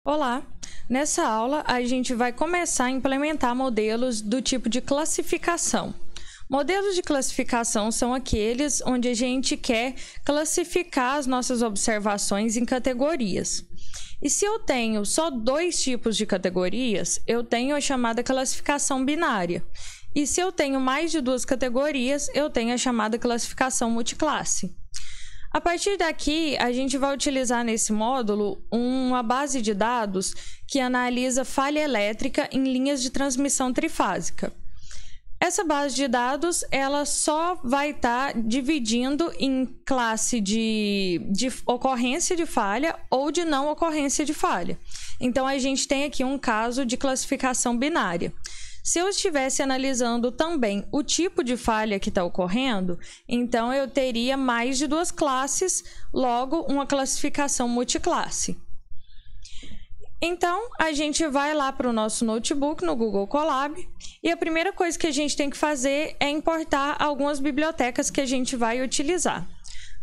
Olá! Nessa aula, a gente vai começar a implementar modelos do tipo de classificação. Modelos de classificação são aqueles onde a gente quer classificar as nossas observações em categorias. E se eu tenho só dois tipos de categorias, eu tenho a chamada classificação binária. E se eu tenho mais de duas categorias, eu tenho a chamada classificação multiclasse. A partir daqui, a gente vai utilizar nesse módulo uma base de dados que analisa falha elétrica em linhas de transmissão trifásica. Essa base de dados, ela só vai estar dividindo em classe de ocorrência de falha ou de não ocorrência de falha. Então, a gente tem aqui um caso de classificação binária. Se eu estivesse analisando também o tipo de falha que está ocorrendo, então eu teria mais de duas classes, logo uma classificação multiclasse. Então, a gente vai lá para o nosso notebook no Google Colab e a primeira coisa que a gente tem que fazer é importar algumas bibliotecas que a gente vai utilizar.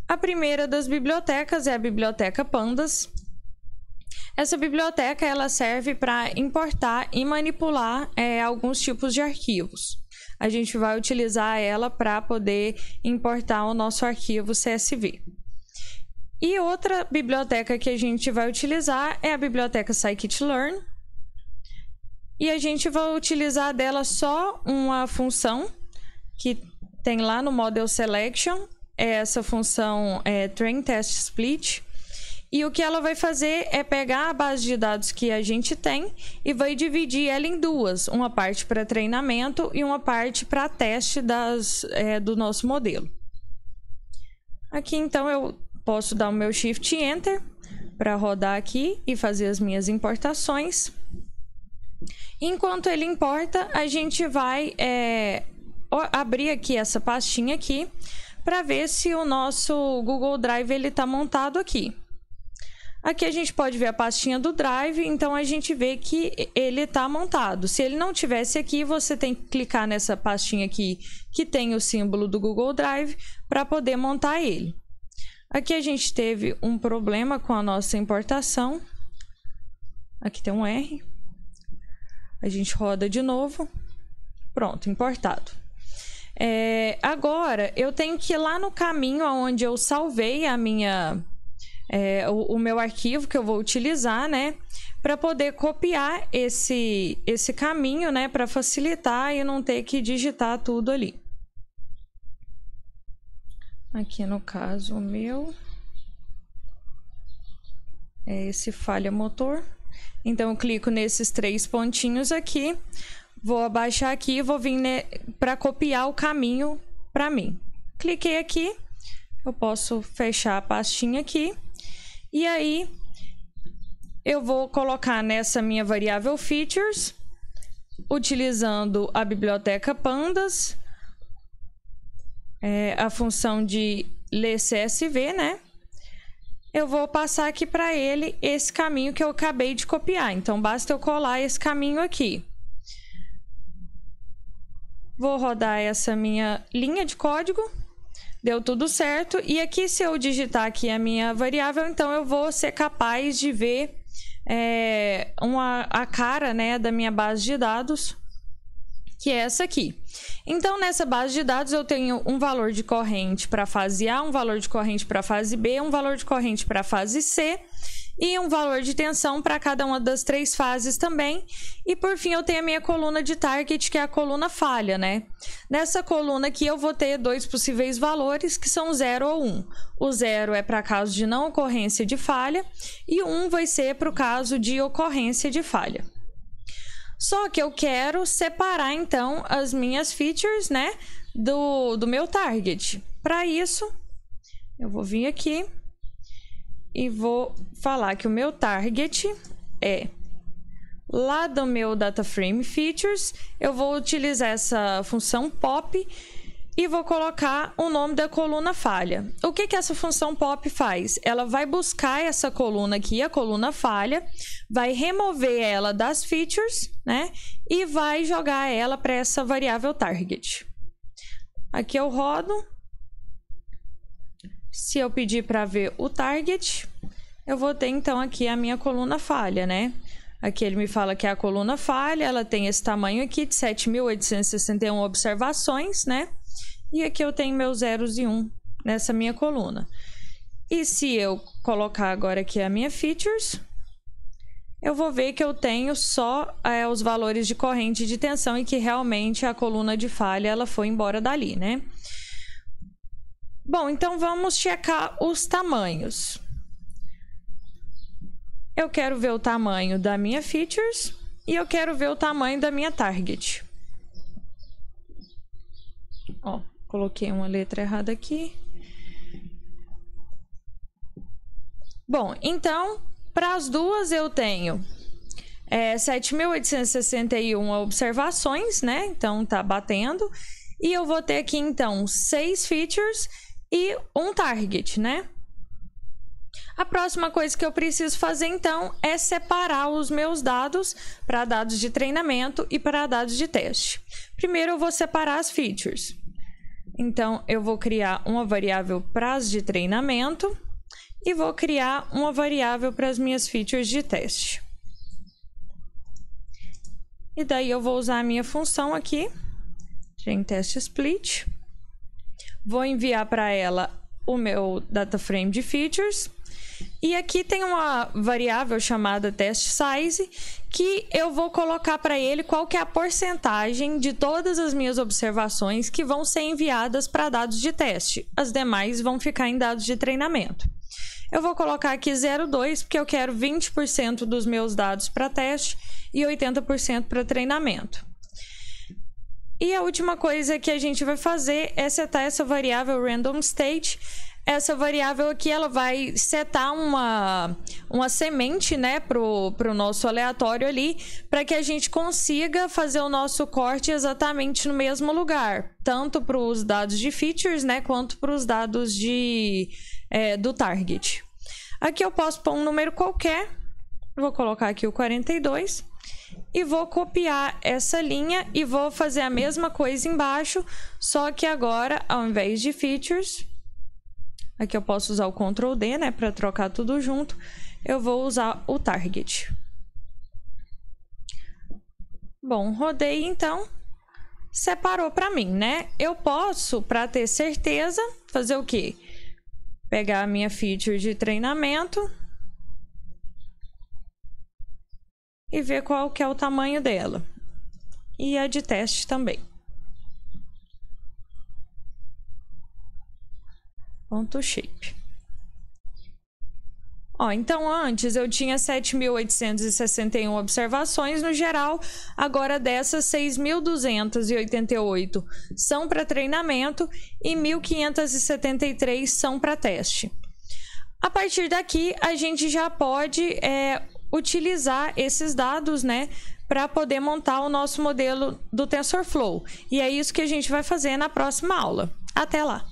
A primeira das bibliotecas é a biblioteca Pandas. Essa biblioteca ela serve para importar e manipular alguns tipos de arquivos. A gente vai utilizar ela para poder importar o nosso arquivo CSV. E outra biblioteca que a gente vai utilizar é a biblioteca scikit-learn. E a gente vai utilizar dela só uma função que tem lá no Model Selection. Essa função é Train Test Split. E o que ela vai fazer é pegar a base de dados que a gente tem e vai dividir ela em duas. Uma parte para treinamento e uma parte para teste do nosso modelo. Aqui, então, eu posso dar o meu Shift Enter para rodar aqui e fazer as minhas importações. Enquanto ele importa, a gente vai abrir aqui essa pastinha aqui para ver se o nosso Google Drive está montado aqui. Aqui a gente pode ver a pastinha do Drive, então a gente vê que ele está montado. Se ele não tivesse aqui, você tem que clicar nessa pastinha aqui que tem o símbolo do Google Drive para poder montar ele. Aqui a gente teve um problema com a nossa importação. Aqui tem um R. A gente roda de novo. Pronto, importado. Agora eu tenho que ir lá no caminho onde eu salvei a minha... o meu arquivo que eu vou utilizar, né, para poder copiar esse caminho, né, para facilitar e não ter que digitar tudo ali. Aqui no caso o meu é esse falha motor. Então eu clico nesses três pontinhos aqui, vou abaixar aqui e vou vir para copiar o caminho para mim. Cliquei aqui, eu posso fechar a pastinha aqui. E aí, eu vou colocar nessa minha variável features, utilizando a biblioteca Pandas, a função de ler CSV, né? Eu vou passar aqui para ele esse caminho que eu acabei de copiar. Então, basta eu colar esse caminho aqui. Vou rodar essa minha linha de código. Deu tudo certo. E aqui, se eu digitar aqui a minha variável, então eu vou ser capaz de ver a cara, né, da minha base de dados, que é essa aqui. Então, nessa base de dados, eu tenho um valor de corrente para a fase A, um valor de corrente para a fase B, um valor de corrente para a fase C e um valor de tensão para cada uma das três fases também. E por fim, eu tenho a minha coluna de target, que é a coluna falha, né? Nessa coluna aqui, eu vou ter dois possíveis valores, que são 0 ou 1. O 0 é para caso de não ocorrência de falha e o 1 vai ser para o caso de ocorrência de falha. Só que eu quero separar, então, as minhas features, né, do meu target. Para isso, eu vou vir aqui e vou falar que o meu target é lá do meu DataFrame Features. Eu vou utilizar essa função pop e vou colocar o nome da coluna falha. O que essa função pop faz? Ela vai buscar essa coluna aqui, a coluna falha, vai remover ela das features, né? E vai jogar ela para essa variável target. Aqui eu rodo. Se eu pedir para ver o target, eu vou ter então aqui a minha coluna falha, né? Aqui ele me fala que é a coluna falha, ela tem esse tamanho aqui de 7.861 observações, né? E aqui eu tenho meus zeros e 1 nessa minha coluna. E se eu colocar agora aqui a minha features, eu vou ver que eu tenho só os valores de corrente de tensão e que realmente a coluna de falha ela foi embora dali, né? Bom, então vamos checar os tamanhos. Eu quero ver o tamanho da minha features e eu quero ver o tamanho da minha target. Ó, coloquei uma letra errada aqui. Bom, então, para as duas eu tenho 7.861 observações, né? Então, tá batendo. E eu vou ter aqui, então, 6 features e um target, né? A próxima coisa que eu preciso fazer, então, é separar os meus dados para dados de treinamento e para dados de teste. Primeiro, eu vou separar as features. Então, eu vou criar uma variável para as de treinamento e vou criar uma variável para as minhas features de teste. E daí eu vou usar a minha função aqui, getTestSplit. Vou enviar para ela o meu dataframe de features. E aqui tem uma variável chamada testSize, que eu vou colocar para ele qual que é a porcentagem de todas as minhas observações que vão ser enviadas para dados de teste. As demais vão ficar em dados de treinamento. Eu vou colocar aqui 0,2, porque eu quero 20% dos meus dados para teste e 80% para treinamento. E a última coisa que a gente vai fazer é setar essa variável randomState. Essa variável aqui, ela vai setar uma semente, né, pro nosso aleatório ali, para que a gente consiga fazer o nosso corte exatamente no mesmo lugar, tanto para os dados de features, né, quanto para os dados do target. Aqui eu posso pôr um número qualquer, vou colocar aqui o 42 e vou copiar essa linha e vou fazer a mesma coisa embaixo, só que agora, ao invés de features, aqui eu posso usar o Ctrl D, né, para trocar tudo junto, eu vou usar o target. Bom, rodei então, separou para mim, né? Eu posso, para ter certeza, fazer o quê? Pegar a minha feature de treinamento e ver qual que é o tamanho dela. E a de teste também. Ponto shape. Ó, então antes eu tinha 7.861 observações no geral, agora dessas 6.288 são para treinamento e 1.573 são para teste. A partir daqui a gente já pode utilizar esses dados, né, para poder montar o nosso modelo do TensorFlow. E é isso que a gente vai fazer na próxima aula. Até lá!